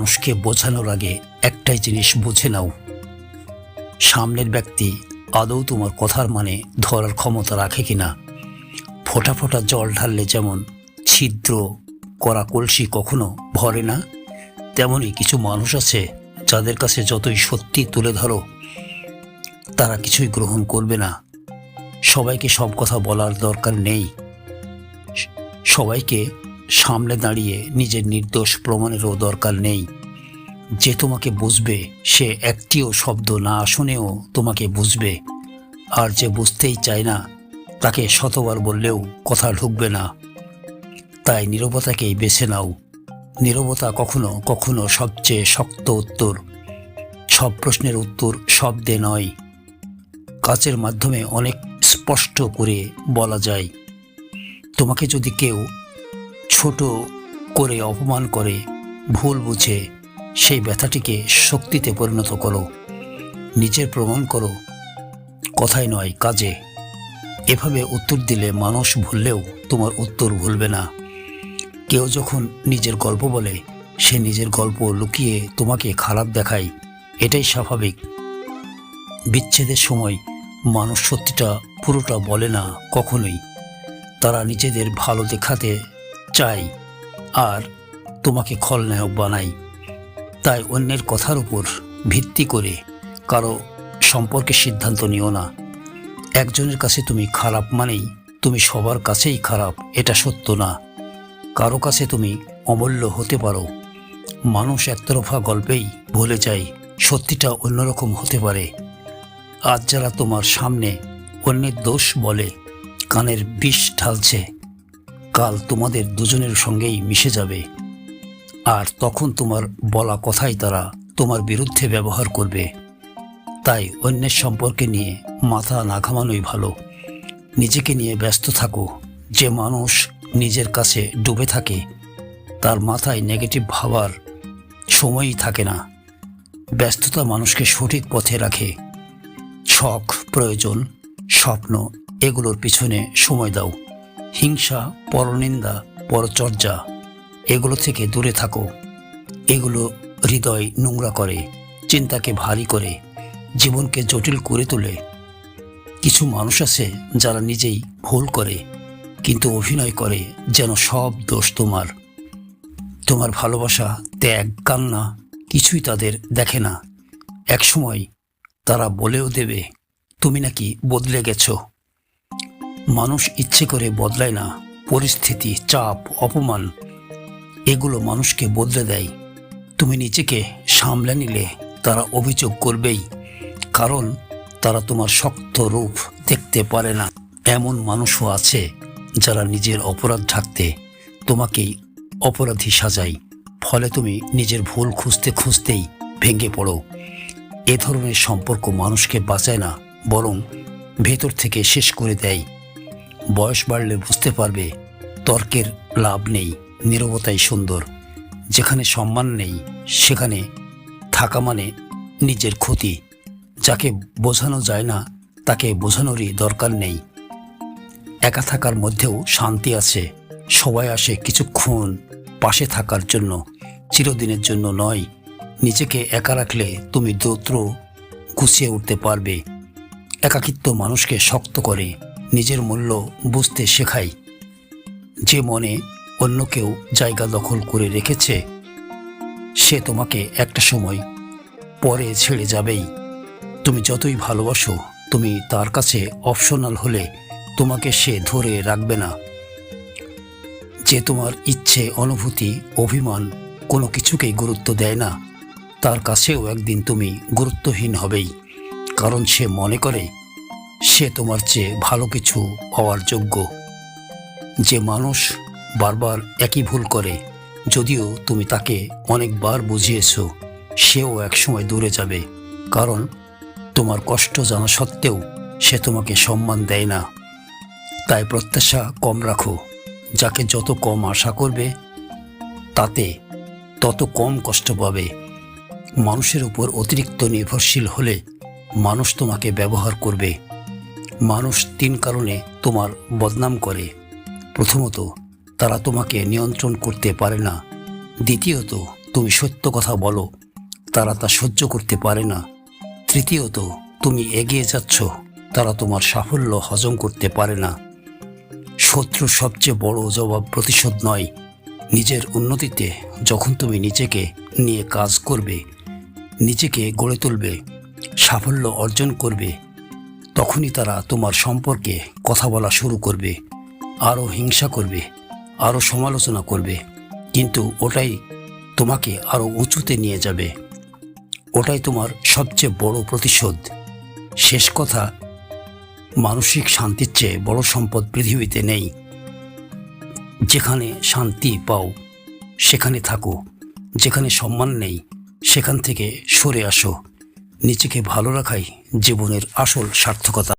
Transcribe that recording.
মানুষকে বোঝানোর আগে একটাই জিনিস বুঝে নাও, সামনের ব্যক্তি আদৌ তোমার কথার মানে ধরার ক্ষমতা রাখে কিনা। ফোঁটা ফোঁটা জল ঢাললে যেমন ছিদ্র করা কলসি কখনো ভরে না, তেমনই কিছু মানুষ আছে যাদের কাছে যতই সত্যি তুলে ধরো তারা কিছুই গ্রহণ করবে না। সবাইকে সব কথা বলার দরকার নেই, সবাইকে সামনে দাঁড়িয়ে নিজের নির্দোষ প্রমাণেরও দরকার নেই। যে তোমাকে বুঝবে সে একটিও শব্দ না শুনেও তোমাকে বুঝবে, আর যে বুঝতেই চায় না তাকে শতবার বললেও কথা ঢুকবে না। তাই নীরবতাকেই বেছে নাও। নীরবতা কখনো কখনো সবচেয়ে শক্ত উত্তর। সব প্রশ্নের উত্তর শব্দে নয়, কাজের মাধ্যমে অনেক স্পষ্ট করে বলা যায়। তোমাকে যদি কেউ ছোট করে অপমান করে, ভুল বুঝে, সেই ব্যথাটিকে শক্তিতে পরিণত করো, নিজের প্রমাণ করো, কথায় নয় কাজে। এভাবে উত্তর দিলে মানুষ ভুললেও তোমার উত্তর ভুলবে না। কেউ যখন নিজের গল্প বলে সে নিজের গল্প লুকিয়ে তোমাকে খারাপ দেখায়, এটাই স্বাভাবিক। বিচ্ছেদের সময় মানুষ সত্যিটা পুরোটা বলে না কখনোই। তারা নিজেদের ভালো দেখাতে চায় আর তোমাকে খলনায়ক বানায়। তাই অন্যের কথার উপর ভিত্তি করে কারো সম্পর্কে সিদ্ধান্ত নিও না। একজনের কাছে তুমি খারাপ মানেই তুমি সবার কাছেই খারাপ, এটা সত্য না। কারো কাছে তুমি অমূল্য হতে পারো। মানুষ একতরফা গল্পেই ভুলে যায় সত্যিটা অন্যরকম হতে পারে। আজ যারা তোমার সামনে অন্যের দোষ বলে কানের বিষ ঢালছে, কাল তোমাদের দুজনের সঙ্গেই মিশে যাবে, আর তখন তোমার বলা কথাই তারা তোমার বিরুদ্ধে ব্যবহার করবে। তাই অন্যের সম্পর্কে নিয়ে মাথা না ঘামানোই ভালো। নিজেকে নিয়ে ব্যস্ত থাকো। যে মানুষ নিজের কাছে ডুবে থাকে তার মাথায় নেগেটিভ ভাবার সময়ই থাকে না। ব্যস্ততা মানুষকে সঠিক পথে রাখে। শখ, প্রয়োজন, স্বপ্ন এগুলোর পিছনে সময় দাও। হিংসা, পরনিন্দা, পরচর্চা এগুলো থেকে দূরে থাকো। এগুলো হৃদয় নোংরা করে, চিন্তাকে ভারী করে, জীবনকে জটিল করে তোলে। কিছু মানুষ আছে যারা নিজেই ভুল করে কিন্তু অভিনয় করে যেন সব দোষ তোমার। তোমার ভালোবাসা, ত্যাগ, কান্না কিছুই তাদের দেখে না। একসময় তারা বলেও দেবে তুমি নাকি বদলে গেছো। মানুষ ইচ্ছে করে বদলায় না, পরিস্থিতি, চাপ, অপমান এগুলো মানুষকে বদলে দেয়। তুমি নিজেকে সামলে নিলে তারা অভিযোগ করবেই, কারণ তারা তোমার শক্ত রূপ দেখতে পারে না। এমন মানুষও আছে যারা নিজের অপরাধ ঢাকতে তোমাকেই অপরাধী সাজায়, ফলে তুমি নিজের ভুল খুঁজতে খুঁজতেই ভেঙে পড়ো। এ ধরনের সম্পর্ক মানুষকে বাঁচায় না, বরং ভেতর থেকে শেষ করে দেয়। বয়স বাড়লে বুঝতে পারবে তর্কের লাভ নেই, নীরবতাই সুন্দর। যেখানে সম্মান নেই সেখানে থাকা মানে নিজের ক্ষতি। যাকে বোঝানো যায় না তাকে বোঝানোরই দরকার নেই। একা থাকার মধ্যেও শান্তি আছে। সবাই আসে কিছুক্ষণ পাশে থাকার জন্য, চিরদিনের জন্য নয়। নিজেকে একা রাখলে তুমি দ্রুত গুছিয়ে উঠতে পারবে। একাকিত্ব মানুষকে শক্ত করে, নিজের মূল্য বুঝতে শেখায়। যে মনে অন্য কেউ জায়গা দখল করে রেখেছে সে তোমাকে একটা সময় পরে ছেড়ে যাবেই। তুমি যতই ভালোবাসো, তুমি তার কাছে অপশনাল হলে তোমাকে সে ধরে রাখবে না। যে তোমার ইচ্ছে, অনুভূতি, অভিমান কোনো কিছুকেই গুরুত্ব দেয় না, তার কাছেও একদিন তুমি গুরুত্বহীন হবেই। কারণ সে মনে করে সে তোমার চেয়ে ভালো কিছু হওয়ার যোগ্য। যে মানুষ বারবার একই ভুল করে, যদিও তুমি তাকে অনেকবার বুঝিয়েছো, সেও একসময় দূরে যাবে। কারণ তোমার কষ্ট জানা সত্ত্বেও সে তোমাকে সম্মান দেয় না। তাই প্রত্যাশা কম রাখো। যাকে যত কম আশা করবে তাতে তত কম কষ্ট পাবে। মানুষের উপর অতিরিক্ত নির্ভরশীল হলে মানুষ তোমাকে ব্যবহার করবে। মানুষ 3 কারণে তোমার বদনাম করে। প্রথমত, তারা তোমাকে নিয়ন্ত্রণ করতে পারে না। দ্বিতীয়ত, তুমি সত্য কথা বলো, তারা তা সহ্য করতে পারে না। তৃতীয়ত, তুমি এগিয়ে যাচ্ছ, তারা তোমার সাফল্য হজম করতে পারে না। শত্রুর সবচেয়ে বড় জবাব প্রতিশোধ নয়, নিজের উন্নতিতে যখন তুমি নিজেকে নিয়ে কাজ করবে, নিজেকে গড়ে তুলবে, সাফল্য অর্জন করবে, তখনই তারা তোমার সম্পর্কে কথা বলা শুরু করবে, আরও হিংসা করবে, আরও সমালোচনা করবে। কিন্তু ওটাই তোমাকে আরও উঁচুতে নিয়ে যাবে। ওটাই তোমার সবচেয়ে বড় প্রতিশোধ। শেষ কথা, মানসিক শান্তির চেয়ে বড় সম্পদ পৃথিবীতে নেই। যেখানে শান্তি পাও সেখানে থাকো, যেখানে সম্মান নেই সেখান থেকে সরে আসো। নিজেকে ভালো রাখাই জীবনের আসল সার্থকতা।